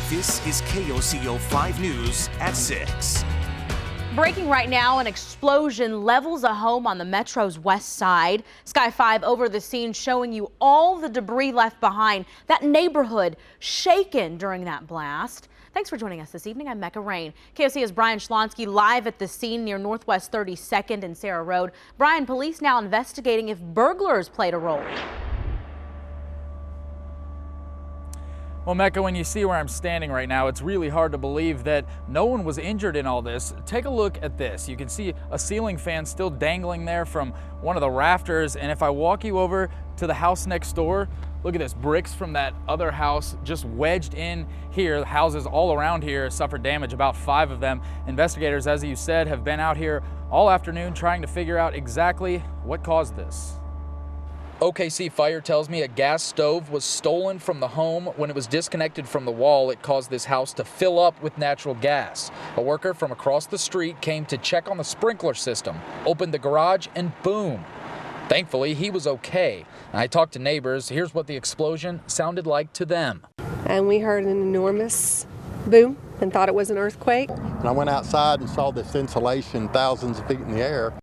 This is KOCO 5 News at 6. Breaking right now, an explosion levels a home on the Metro's west side. Sky 5 over the scene showing you all the debris left behind. That neighborhood shaken during that blast. Thanks for joining us this evening. I'm Mecca Rain. KOCO's Brian Schlonsky live at the scene near Northwest 32nd and Sarah Road. Brian, police now investigating if burglars played a role. Well, Mecca, when you see where I'm standing right now, it's really hard to believe that no one was injured in all this. Take a look at this. You can see a ceiling fan still dangling there from one of the rafters. And if I walk you over to the house next door, look at this, bricks from that other house just wedged in here. The houses all around here suffered damage, about 5 of them. Investigators, as you said, have been out here all afternoon trying to figure out exactly what caused this. OKC Fire tells me a gas stove was stolen from the home. When it was disconnected from the wall, it caused this house to fill up with natural gas. A worker from across the street came to check on the sprinkler system, opened the garage, and boom. Thankfully, he was okay. I talked to neighbors. Here's what the explosion sounded like to them. And we heard an enormous boom and thought it was an earthquake. And I went outside and saw this insulation thousands of feet in the air.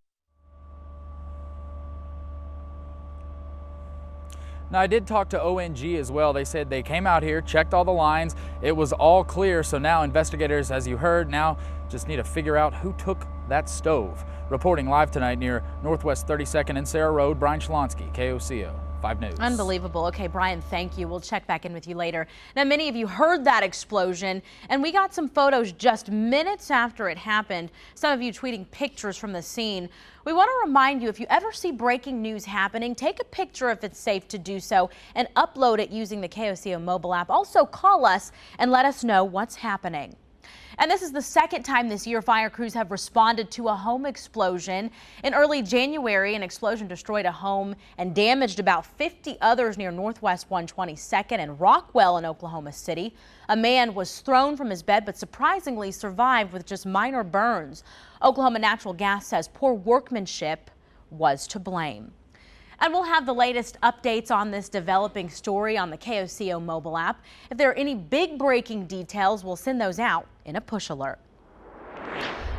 Now, I did talk to ONG as well. They said they came out here, checked all the lines. It was all clear. So now investigators, as you heard, now just need to figure out who took that stove. Reporting live tonight near Northwest 32nd and Sarah Road, Brian Schlonsky, KOCO 5 News. Unbelievable. Okay, Brian, thank you. We'll check back in with you later. Now, many of you heard that explosion, and we got some photos just minutes after it happened. Some of you tweeting pictures from the scene. We want to remind you, if you ever see breaking news happening, take a picture if it's safe to do so and upload it using the KOCO mobile app. Also, call us and let us know what's happening. And this is the second time this year fire crews have responded to a home explosion. In early January, an explosion destroyed a home and damaged about 50 others near Northwest 122nd and Rockwell in Oklahoma City. A man was thrown from his bed but surprisingly survived with just minor burns. Oklahoma Natural Gas says poor workmanship was to blame. And we'll have the latest updates on this developing story on the KOCO mobile app. If there are any big breaking details, we'll send those out in a push alert.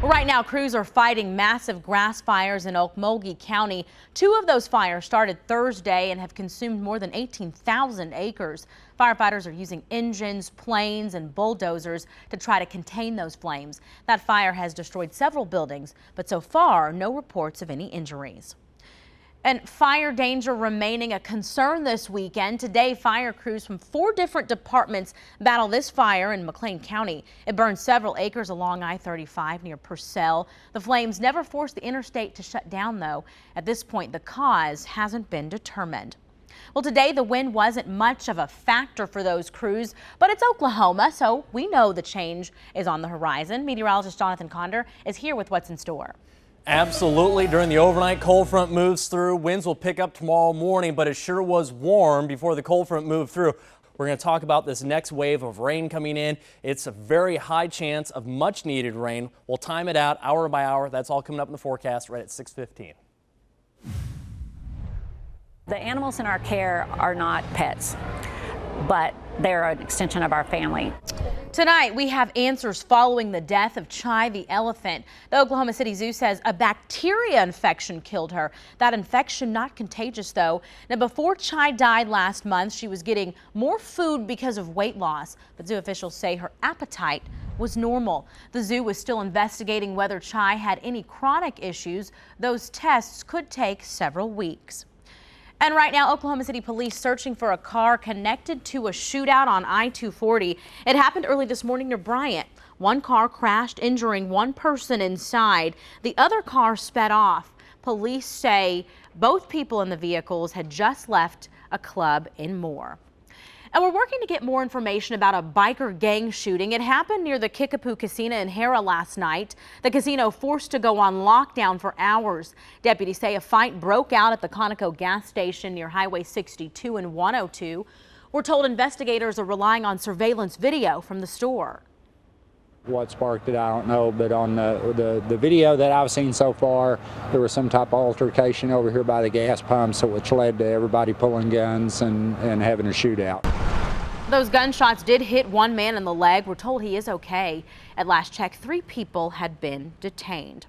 Right now, crews are fighting massive grass fires in Okmulgee County. 2 of those fires started Thursday and have consumed more than 18,000 acres. Firefighters are using engines, planes, and bulldozers to try to contain those flames. That fire has destroyed several buildings, but so far, no reports of any injuries. And fire danger remaining a concern this weekend. Today, fire crews from 4 different departments battle this fire in McLean County. It burned several acres along I-35 near Purcell. The flames never forced the interstate to shut down, though. At this point, the cause hasn't been determined. Well, today the wind wasn't much of a factor for those crews, but it's Oklahoma, so we know the change is on the horizon. Meteorologist Jonathan Conder is here with what's in store. Absolutely. During the overnight, cold front moves through. Winds will pick up tomorrow morning, but it sure was warm before the cold front moved through. We're going to talk about this next wave of rain coming in. It's a very high chance of much needed rain. We'll time it out hour by hour. That's all coming up in the forecast right at 6:15. The animals in our care are not pets, but they're an extension of our family. Tonight, we have answers following the death of Chai the elephant. The Oklahoma City Zoo says a bacteria infection killed her. That infection not contagious, though. Now, before Chai died last month, she was getting more food because of weight loss. But zoo officials say her appetite was normal. The zoo was still investigating whether Chai had any chronic issues. Those tests could take several weeks. And right now, Oklahoma City police searching for a car connected to a shootout on I-240. It happened early this morning near Bryant. One car crashed, injuring 1 person inside. The other car sped off. Police say both people in the vehicles had just left a club in Moore. And we're working to get more information about a biker gang shooting. It happened near the Kickapoo Casino in Hera last night. The casino forced to go on lockdown for hours. Deputies say a fight broke out at the Conoco gas station near Highway 62 and 102. We're told investigators are relying on surveillance video from the store. What sparked it, I don't know, but on the video that I've seen so far, there was some type of altercation over here by the gas pumps, which led to everybody pulling guns and having a shootout. Those gunshots did hit one man in the leg. We're told he is okay. At last check, 3 people had been detained.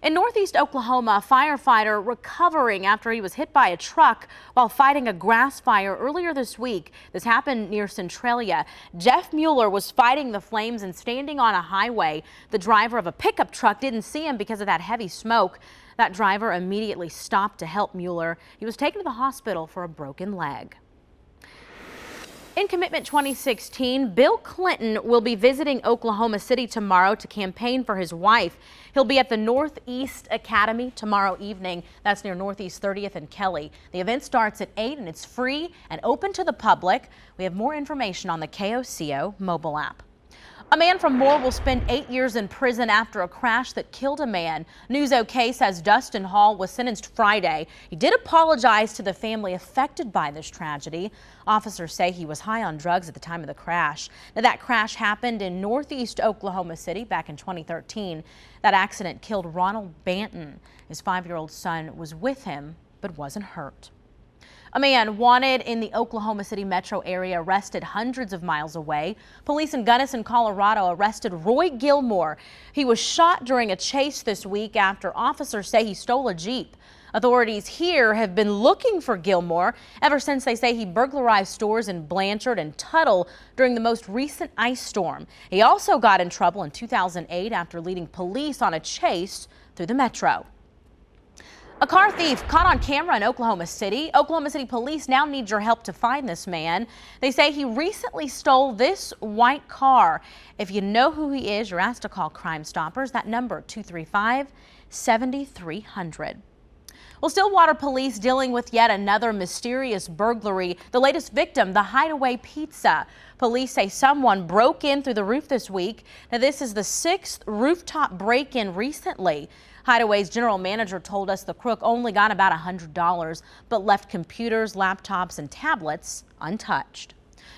In northeast Oklahoma, a firefighter recovering after he was hit by a truck while fighting a grass fire earlier this week. This happened near Centralia. Jeff Mueller was fighting the flames and standing on a highway. The driver of a pickup truck didn't see him because of that heavy smoke. That driver immediately stopped to help Mueller. He was taken to the hospital for a broken leg. In Commitment 2016, Bill Clinton will be visiting Oklahoma City tomorrow to campaign for his wife. He'll be at the Northeast Academy tomorrow evening. That's near Northeast 30th and Kelly. The event starts at 8 and it's free and open to the public. We have more information on the KOCO mobile app. A man from Moore will spend 8 years in prison after a crash that killed a man. News OK says Dustin Hall was sentenced Friday. He did apologize to the family affected by this tragedy. Officers say he was high on drugs at the time of the crash. Now, that crash happened in northeast Oklahoma City back in 2013. That accident killed Ronald Banton. His 5-year-old son was with him but wasn't hurt. A man wanted in the Oklahoma City metro area arrested hundreds of miles away. Police in Gunnison, Colorado arrested Roy Gilmore. He was shot during a chase this week after officers say he stole a Jeep. Authorities here have been looking for Gilmore ever since they say he burglarized stores in Blanchard and Tuttle during the most recent ice storm. He also got in trouble in 2008 after leading police on a chase through the metro. A car thief caught on camera in Oklahoma City. Oklahoma City police now need your help to find this man. They say he recently stole this white car. If you know who he is, you're asked to call Crime Stoppers. That number, 235-7300. Well, Stillwater police dealing with yet another mysterious burglary. The latest victim, the Hideaway Pizza. Police say someone broke in through the roof this week. Now, this is the 6th rooftop break-in recently. Hideaway's general manager told us the crook only got about $100, but left computers, laptops, and tablets untouched.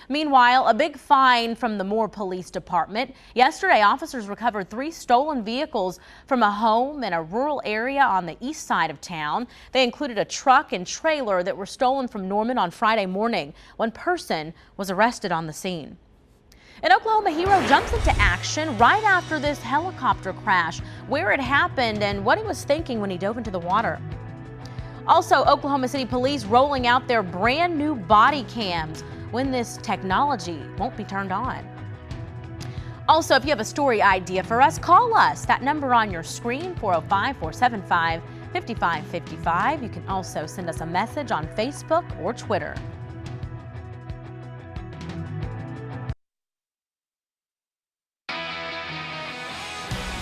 Meanwhile, a big find from the Moore Police Department. Yesterday, officers recovered 3 stolen vehicles from a home in a rural area on the east side of town. They included a truck and trailer that were stolen from Norman on Friday morning. One person was arrested on the scene. An Oklahoma hero jumps into action right after this helicopter crash, where it happened and what he was thinking when he dove into the water. Also, Oklahoma City police rolling out their brand new body cams when this technology won't be turned on. Also, if you have a story idea for us, call us. That number on your screen, 405-475-5555. You can also send us a message on Facebook or Twitter.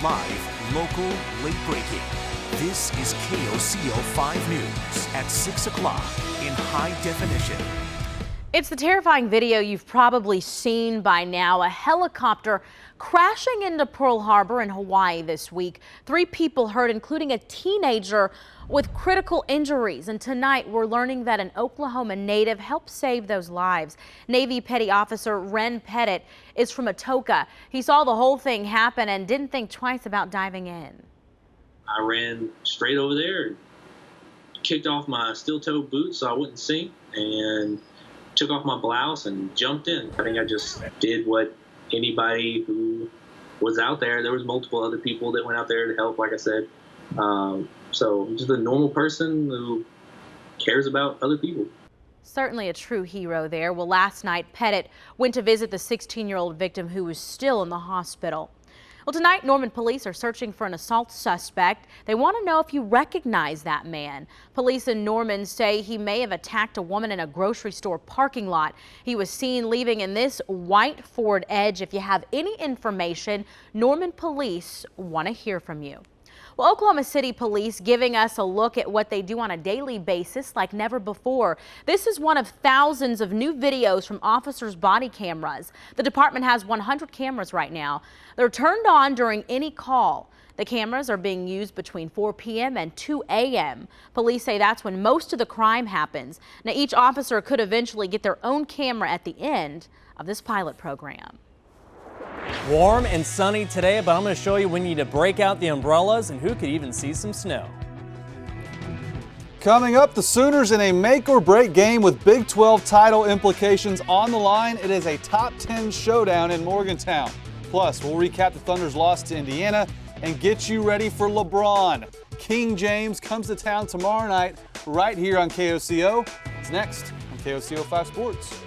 Live, local, late breaking. This is KOCO 5 News at 6 o'clock in high definition. It's the terrifying video you've probably seen by now. A helicopter crashing into Pearl Harbor in Hawaii this week. 3 people hurt, including a teenager with critical injuries. And tonight we're learning that an Oklahoma native helped save those lives. Navy Petty Officer Ren Pettit is from Atoka. He saw the whole thing happen and didn't think twice about diving in. I ran straight over there and kicked off my steel-toed boots so I wouldn't sink, and took off my blouse and jumped in. I think I just did what anybody who was out there. There was multiple other people that went out there to help, like I said. So just a normal person who cares about other people. Certainly a true hero there. Well, last night, Pettit went to visit the 16-year-old victim who was still in the hospital. Well, tonight, Norman police are searching for an assault suspect. They want to know if you recognize that man. Police in Norman say he may have attacked a woman in a grocery store parking lot. He was seen leaving in this white Ford Edge. If you have any information, Norman police want to hear from you. Well, Oklahoma City police giving us a look at what they do on a daily basis like never before. This is one of thousands of new videos from officers' body cameras. The department has 100 cameras right now. They're turned on during any call. The cameras are being used between 4 p.m. and 2 a.m. Police say that's when most of the crime happens. Now, each officer could eventually get their own camera at the end of this pilot program. Warm and sunny today, but I'm going to show you when you need to break out the umbrellas and who could even see some snow. Coming up, the Sooners in a make-or-break game with Big 12 title implications on the line. It is a top 10 showdown in Morgantown. Plus, we'll recap the Thunder's loss to Indiana and get you ready for LeBron. King James comes to town tomorrow night right here on KOCO. It's next on KOCO 5 Sports.